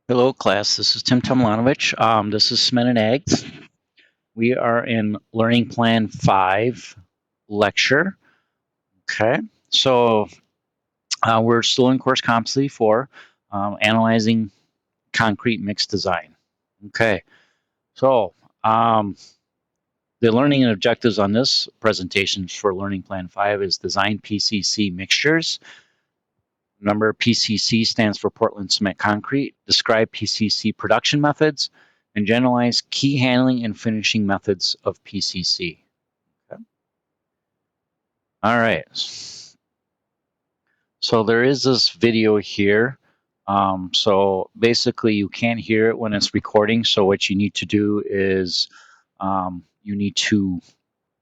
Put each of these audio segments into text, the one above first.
Hello, class. This is Tim Tomlanovich. This is Cement and Eggs. We are in Learning Plan 5 lecture. Okay, so we're still in course competency 4, analyzing concrete mix design. Okay, so the learning and objectives on this presentation for Learning Plan 5 is design PCC mixtures. Remember, PCC stands for Portland Cement Concrete. Describe PCC production methods and generalize key handling and finishing methods of PCC. Okay. All right. So there is this video here. So basically, you can't hear it when it's recording. So what you need to do is you need to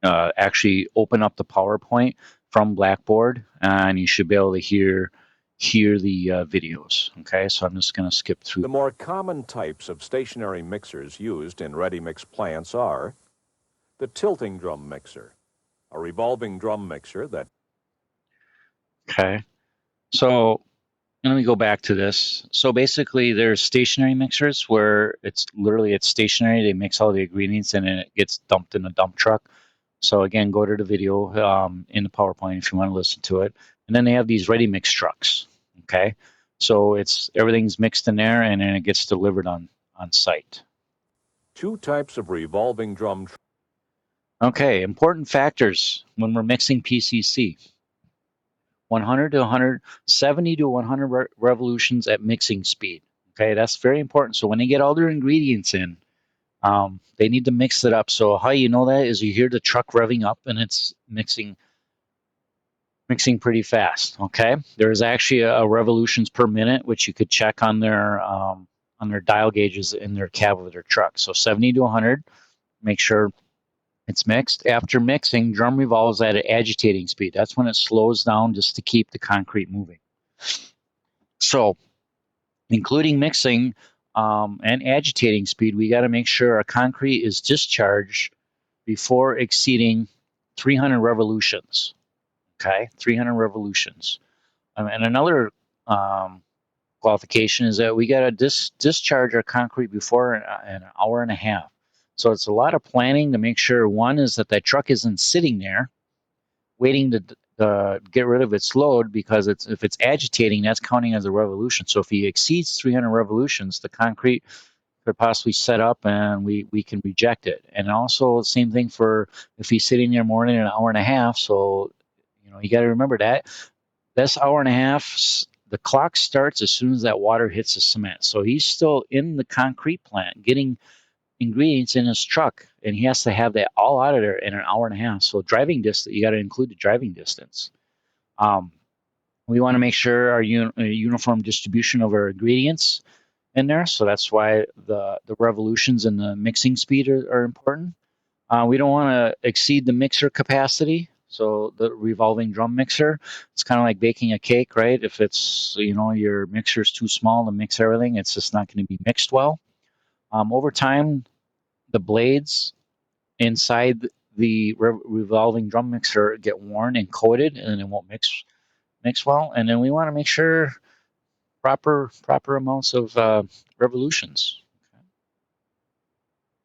actually open up the PowerPoint from Blackboard, and you should be able to hear the videos. Okay, so I'm just going to skip through. The more common types of stationary mixers used in ready-mix plants are the tilting drum mixer, a revolving drum mixer that... Okay, so let me go back to this. So basically, there's stationary mixers where it's stationary. They mix all the ingredients and then it gets dumped in a dump truck. So again, go to the video in the PowerPoint if you want to listen to it. And then they have these ready mix trucks. Okay, so everything's mixed in there and then it gets delivered on site. Two types of revolving drum. Okay, important factors when we're mixing PCC. 100 to 170 to 100 revolutions at mixing speed. Okay, that's very important. So when they get all their ingredients in, they need to mix it up. So how you know that is you hear the truck revving up and it's mixing pretty fast. Okay, there's actually a revolutions per minute, which you could check on their dial gauges in their cab of their truck. So 70 to 100, make sure it's mixed. After mixing, drum revolves at an agitating speed. That's when it slows down just to keep the concrete moving. So, including mixing and agitating speed, we got to make sure our concrete is discharged before exceeding 300 revolutions. Okay, 300 revolutions. And another qualification is that we got to discharge our concrete before an hour and a half. So it's a lot of planning to make sure, one is that truck isn't sitting there waiting to get rid of its load, because if it's agitating, that's counting as a revolution. So if he exceeds 300 revolutions, the concrete could possibly set up and we can reject it. And also same thing for if he's sitting there more than an hour and a half. So you got to remember that this hour and a half, the clock starts as soon as that water hits the cement. So he's still in the concrete plant getting ingredients in his truck, and he has to have that all out of there in an hour and a half. So driving distance, you got to include the driving distance. We want to make sure our uniform distribution of our ingredients in there. So that's why the revolutions and the mixing speed are important. We don't want to exceed the mixer capacity. So the revolving drum mixer, it's kind of like baking a cake, right? If it's, your mixer is too small to mix everything, it's just not going to be mixed well. Over time, the blades inside the revolving drum mixer get worn and coated, and it won't mix well. And then we want to make sure proper amounts of revolutions. Okay.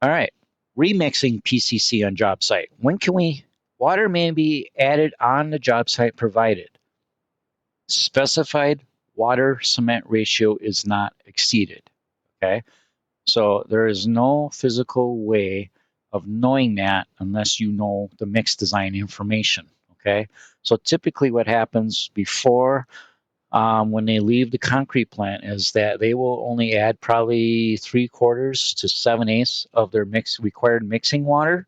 All right, remixing PCC on job site. When can water may be added on the job site provided specified water cement ratio is not exceeded. Okay, so there is no physical way of knowing that unless you know the mix design information. Okay, so typically what happens before when they leave the concrete plant is that they will only add probably 3/4 to 7/8 of their required mixing water,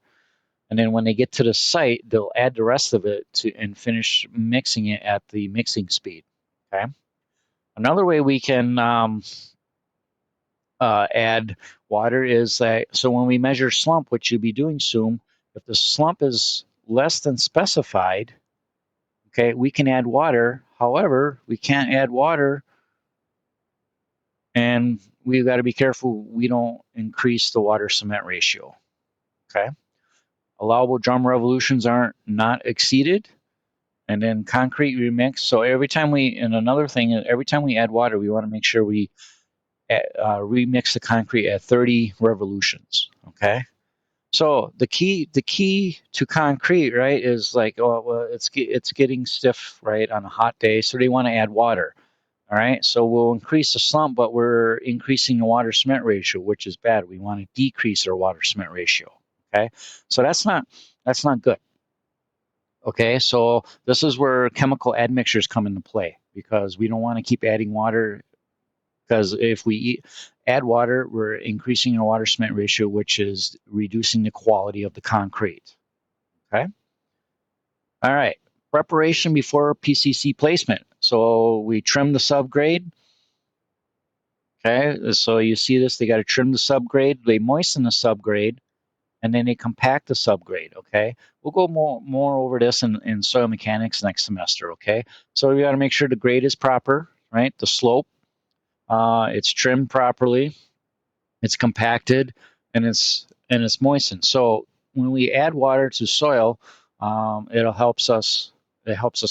and then when they get to the site, they'll add the rest of it and finish mixing it at the mixing speed. Okay, another way we can add water is that, so when we measure slump, which you'll be doing soon, if the slump is less than specified, okay, we can add water. However, we can't add water, and we've got to be careful we don't increase the water cement ratio. Okay, allowable drum revolutions aren't not exceeded. And then concrete remix. So every time another thing, every time we add water, we want to make sure we remix the concrete at 30 revolutions. Okay. So the key to concrete, right, is like, oh, well, it's getting stiff, right, on a hot day, so they want to add water. All right. So we'll increase the slump, but we're increasing the water cement ratio, which is bad. We want to decrease our water cement ratio. Okay. So that's not good. Okay, so this is where chemical admixtures come into play because we don't want to keep adding water because if we add water, we're increasing our water cement ratio, which is reducing the quality of the concrete. Okay, all right. Preparation before PCC placement. So we trim the subgrade. Okay, so you see this, they got to trim the subgrade, they moisten the subgrade, and then they compact the subgrade. Okay, we'll go more over this in soil mechanics next semester. Okay, so we got to make sure the grade is proper, right? The slope, it's trimmed properly, it's compacted, and it's moistened. So when we add water to soil, it helps us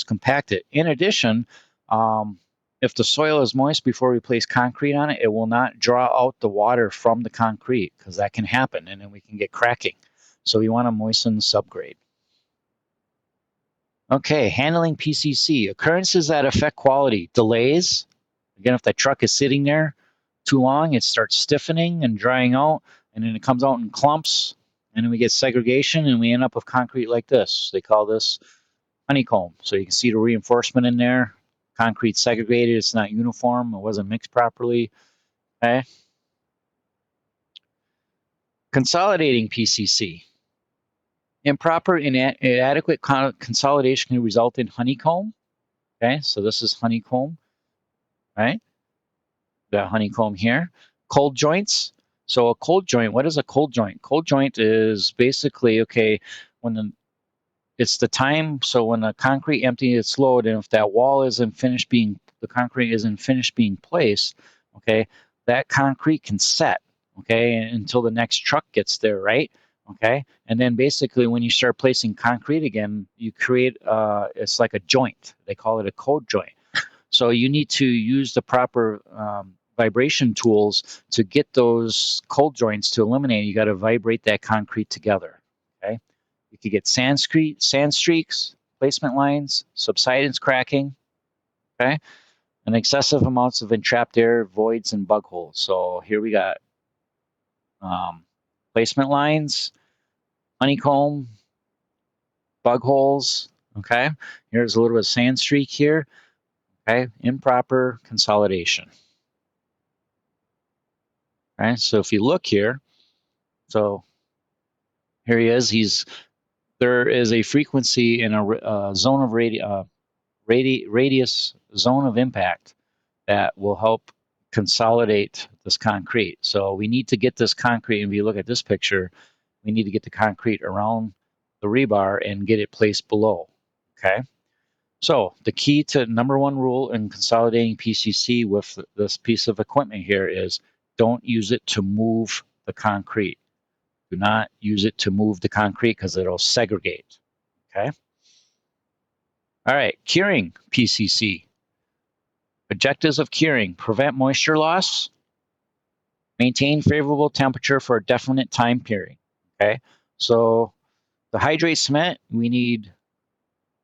compact it. In addition, um, if the soil is moist before we place concrete on it, it will not draw out the water from the concrete because that can happen, and then we can get cracking. So we want to moisten the subgrade. Okay, handling PCC. Occurrences that affect quality. Delays. Again, if that truck is sitting there too long, it starts stiffening and drying out, and then it comes out in clumps, and then we get segregation, and we end up with concrete like this. They call this honeycomb. So you can see the reinforcement in there. Concrete segregated. It's not uniform. It wasn't mixed properly. Okay. Consolidating PCC. Improper, inadequate consolidation can result in honeycomb. Okay, so this is honeycomb, right? The honeycomb here. Cold joints. So a cold joint, what is a cold joint? Cold joint is basically, okay, when it's the time, so when the concrete empty, it's load, and if that wall isn't finished being, the concrete isn't finished being placed, okay, that concrete can set, okay, until the next truck gets there, right? Okay, and then basically when you start placing concrete again, you create, it's like a joint. They call it a cold joint. So you need to use the proper vibration tools to get those cold joints to eliminate. You got to vibrate that concrete together. Okay. You could get sand streaks, placement lines, subsidence cracking. Okay. And excessive amounts of entrapped air, voids, and bug holes. So here we got um, placement lines, honeycomb, bug holes. Okay. Here's a little bit of sand streak here. Okay. Improper consolidation. Right. So if you look here, so here he is. There is a frequency in a zone of radius zone of impact that will help consolidate this concrete. So we need to get this concrete. And if you look at this picture, we need to get the concrete around the rebar and get it placed below. Okay. So the key to number one rule in consolidating PCC with this piece of equipment here is don't use it to move the concrete. Do not use it to move the concrete because it'll segregate. Okay. All right. Curing PCC. Objectives of curing: prevent moisture loss, maintain favorable temperature for a definite time period. Okay. So to hydrate cement, we need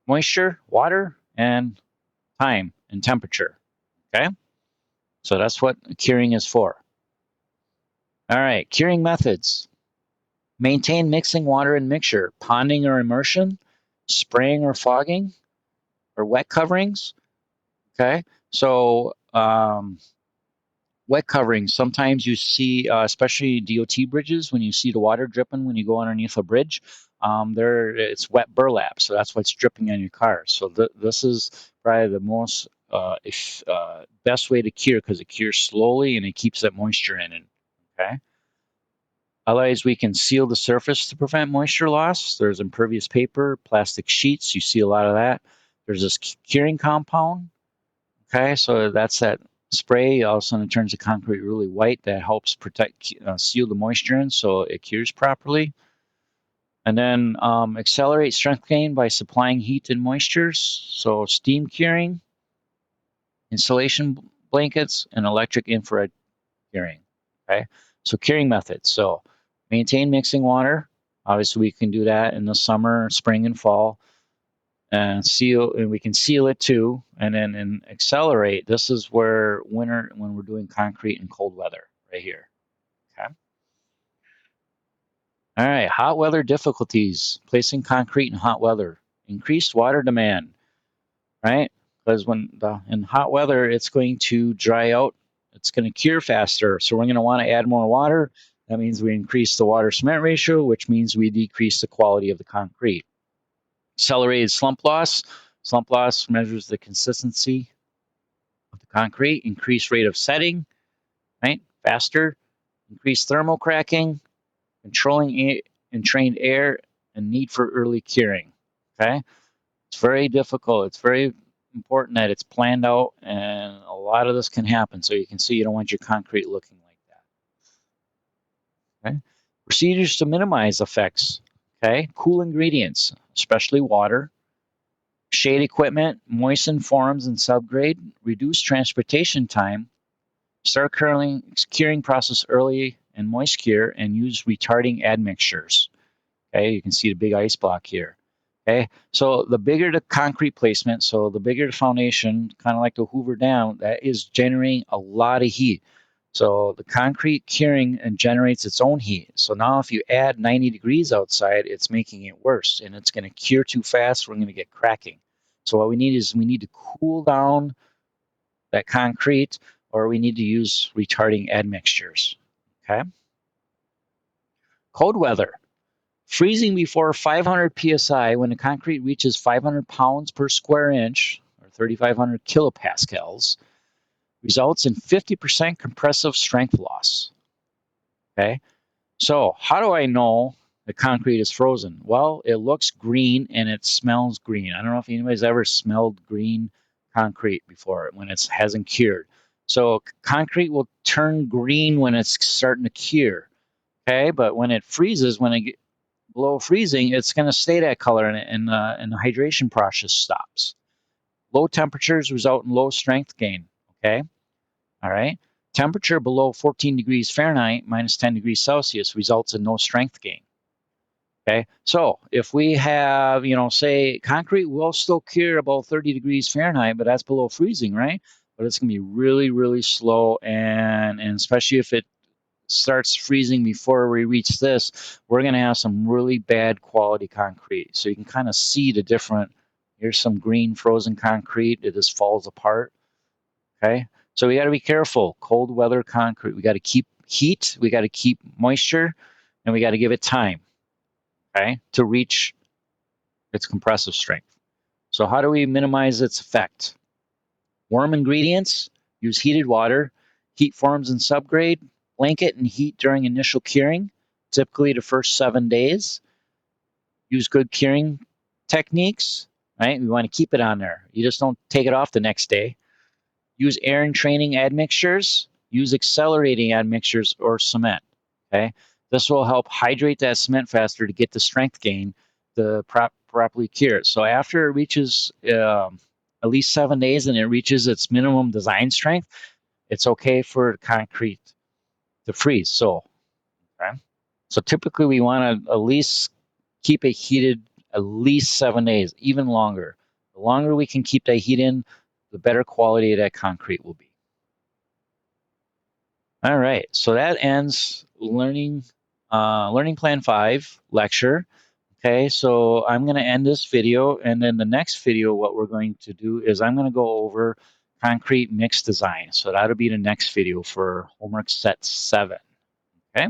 moisture, water, and time and temperature. Okay. So that's what curing is for. All right. Curing methods: maintain mixing water and mixture, ponding or immersion, spraying or fogging, or wet coverings. Okay, so wet coverings. Sometimes you see, especially DOT bridges, when you see the water dripping when you go underneath a bridge, there it's wet burlap, so that's what's dripping on your car. So this is probably the most best way to cure because it cures slowly and it keeps that moisture in it. Okay. Otherwise, we can seal the surface to prevent moisture loss. There's impervious paper, plastic sheets. You see a lot of that. There's this curing compound. Okay, so that's that spray. All of a sudden, it turns the concrete really white. That helps protect, seal the moisture in so it cures properly. And then accelerate strength gain by supplying heat and moisture. So steam curing, insulation blankets, and electric infrared curing. Okay, so curing methods. So maintain mixing water. Obviously, we can do that in the summer, spring, and fall, and seal. And we can seal it too. And then in accelerate, this is where winter when we're doing concrete in cold weather, right here. Okay. All right, hot weather difficulties. Placing concrete in hot weather. Increased water demand, right? Because in hot weather, it's going to dry out. It's going to cure faster. So we're going to want to add more water. That means we increase the water cement ratio, which means we decrease the quality of the concrete. Accelerated slump loss. Slump loss measures the consistency of the concrete. Increased rate of setting, right? Faster. Increased thermal cracking. Controlling entrained air, and need for early curing. Okay, it's very difficult. It's very important that it's planned out, and a lot of this can happen. So you can see you don't want your concrete looking like that. Okay, procedures to minimize effects. Okay, cool ingredients, especially water. Shade equipment, moisten forms and subgrade. Reduce transportation time. Start curing process early and moist cure, and use retarding admixtures. Okay, you can see the big ice block here. Okay, so the bigger the concrete placement, so the bigger the foundation, kind of like the Hoover Dam, that is generating a lot of heat. So the concrete curing and generates its own heat. So now if you add 90 degrees outside, it's making it worse, and it's going to cure too fast. We're going to get cracking. So what we need to cool down that concrete, or we need to use retarding admixtures. Okay. Cold weather. Freezing before 500 psi when the concrete reaches 500 pounds per square inch, or 3,500 kilopascals, results in 50% compressive strength loss. Okay, so how do I know the concrete is frozen? Well, it looks green and it smells green. I don't know if anybody's ever smelled green concrete before when it hasn't cured. So concrete will turn green when it's starting to cure. Okay, but when it freezes, when it below freezing, it's going to stay that color, and the hydration process stops. Low temperatures result in low strength gain. Okay, all right. Temperature below 14 degrees Fahrenheit minus 10 degrees Celsius results in no strength gain. Okay, so if we have, say concrete will still cure about 30 degrees Fahrenheit, but that's below freezing, right? But it's going to be really, really slow, and especially if it starts freezing before we reach this, we're going to have some really bad quality concrete. So you can kind of see the different. Here's some green frozen concrete. It just falls apart. Okay. So we got to be careful. Cold weather concrete. We got to keep heat. We got to keep moisture, and we got to give it time. Okay, to reach its compressive strength. So how do we minimize its effect? Warm ingredients. Use heated water. Heat forms in subgrade. Blanket and heat during initial curing, typically the first 7 days. Use good curing techniques, right? We want to keep it on there. You just don't take it off the next day. Use air entraining admixtures. Use accelerating admixtures or cement, okay? This will help hydrate that cement faster to get the strength gain to properly cure it. So after it reaches at least 7 days and it reaches its minimum design strength, it's okay for concrete to freeze. So, okay. So typically we want to at least keep it heated at least 7 days, even longer. The longer we can keep that heat in, the better quality of that concrete will be. All right, so that ends learning plan 5 lecture. Okay, so I'm going to end this video, and then the next video, what we're going to do is I'm going to go over concrete mix design. So that'll be the next video for homework set 7. Okay.